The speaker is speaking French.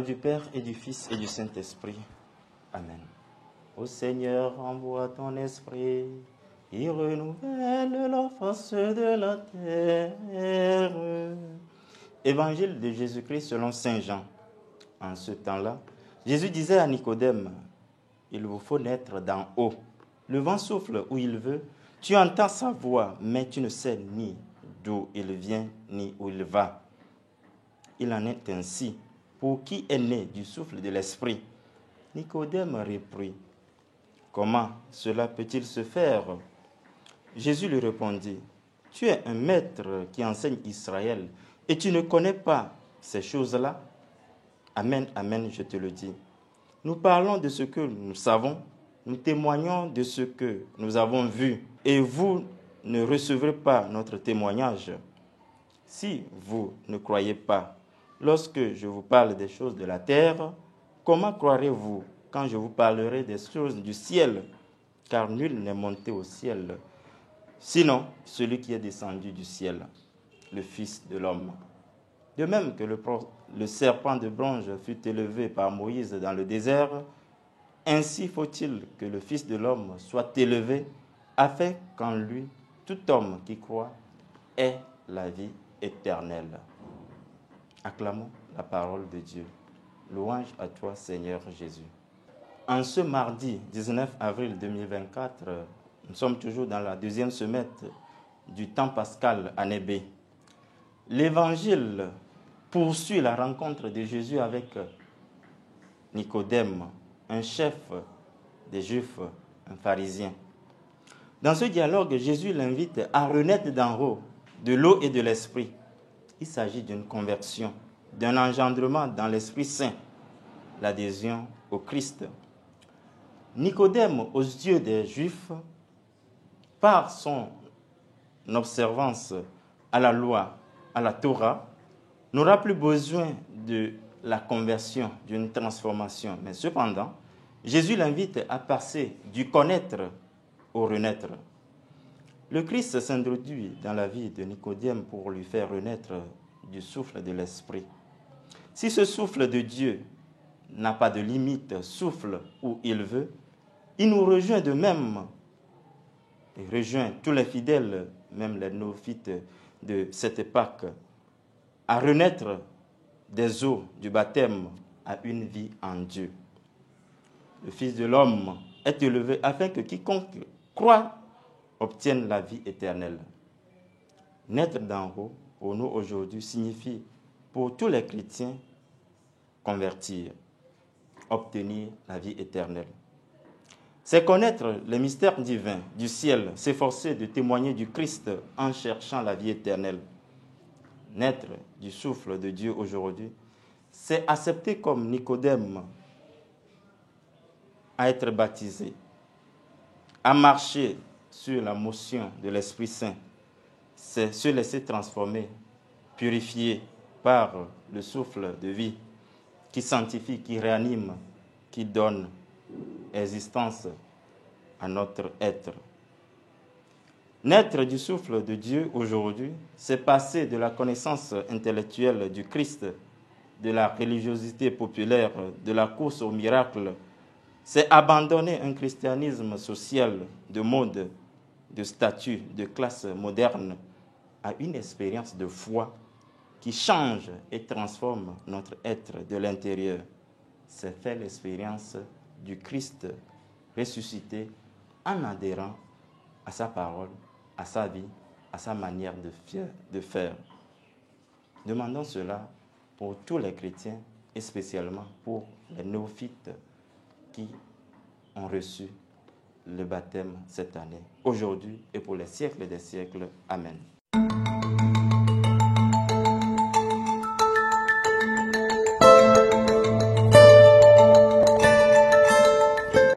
du Père et du Fils et du Saint-Esprit. Amen. Ô Seigneur, envoie ton esprit, il renouvelle la face de la terre. Évangile de Jésus-Christ selon Saint Jean. En ce temps-là, Jésus disait à Nicodème, il vous faut naître d'en haut. Le vent souffle où il veut, tu entends sa voix, mais tu ne sais ni d'où il vient, ni où il va. Il en est ainsi pour qui est né du souffle de l'Esprit. Nicodème reprit, comment cela peut-il se faire? Jésus lui répondit, tu es un maître qui enseigne Israël et tu ne connais pas ces choses-là? Amen, amen, je te le dis. Nous parlons de ce que nous savons, nous témoignons de ce que nous avons vu, et vous ne recevrez pas notre témoignage. Si vous ne croyez pas, lorsque je vous parle des choses de la terre, comment croirez-vous quand je vous parlerai des choses du ciel? Car nul n'est monté au ciel, sinon celui qui est descendu du ciel, le Fils de l'homme. De même que le serpent de bronze fut élevé par Moïse dans le désert, ainsi faut-il que le Fils de l'homme soit élevé, afin qu'en lui, tout homme qui croit ait la vie éternelle. Acclamons la parole de Dieu. Louange à toi, Seigneur Jésus. En ce mardi 19 avril 2024, nous sommes toujours dans la deuxième semaine du temps pascal année B. L'Évangile poursuit la rencontre de Jésus avec Nicodème, un chef des Juifs, un pharisien. Dans ce dialogue, Jésus l'invite à renaître d'en haut, de l'eau et de l'esprit. Il s'agit d'une conversion, d'un engendrement dans l'Esprit Saint, l'adhésion au Christ. Nicodème, aux yeux des Juifs, par son observance à la loi, à la Torah, n'aura plus besoin de la conversion, d'une transformation. Mais cependant, Jésus l'invite à passer du connaître au renaître. Le Christ s'introduit dans la vie de Nicodème pour lui faire renaître du souffle de l'Esprit. Si ce souffle de Dieu n'a pas de limite, souffle où il veut, il nous rejoint de même. Il rejoint tous les fidèles, même les néophytes de cette Pâque, à renaître des eaux du baptême à une vie en Dieu. Le Fils de l'homme est élevé afin que quiconque croit obtienne la vie éternelle. Naître d'en haut, pour nous aujourd'hui, signifie pour tous les chrétiens convertir, obtenir la vie éternelle. C'est connaître les mystères divins du ciel, s'efforcer de témoigner du Christ en cherchant la vie éternelle. Naître du souffle de Dieu aujourd'hui, c'est accepter comme Nicodème à être baptisé, à marcher sur la motion de l'Esprit Saint, c'est se laisser transformer, purifier par le souffle de vie qui sanctifie, qui réanime, qui donne existence à notre être. Naître du souffle de Dieu aujourd'hui, c'est passer de la connaissance intellectuelle du Christ, de la religiosité populaire, de la course au miracle. C'est abandonner un christianisme social, de mode, de statut, de classe moderne, à une expérience de foi qui change et transforme notre être de l'intérieur. C'est faire l'expérience du Christ ressuscité en adhérant à sa parole, à sa vie, à sa manière de faire. Demandons cela pour tous les chrétiens et spécialement pour les néophytes qui ont reçu le baptême cette année, aujourd'hui et pour les siècles des siècles. Amen.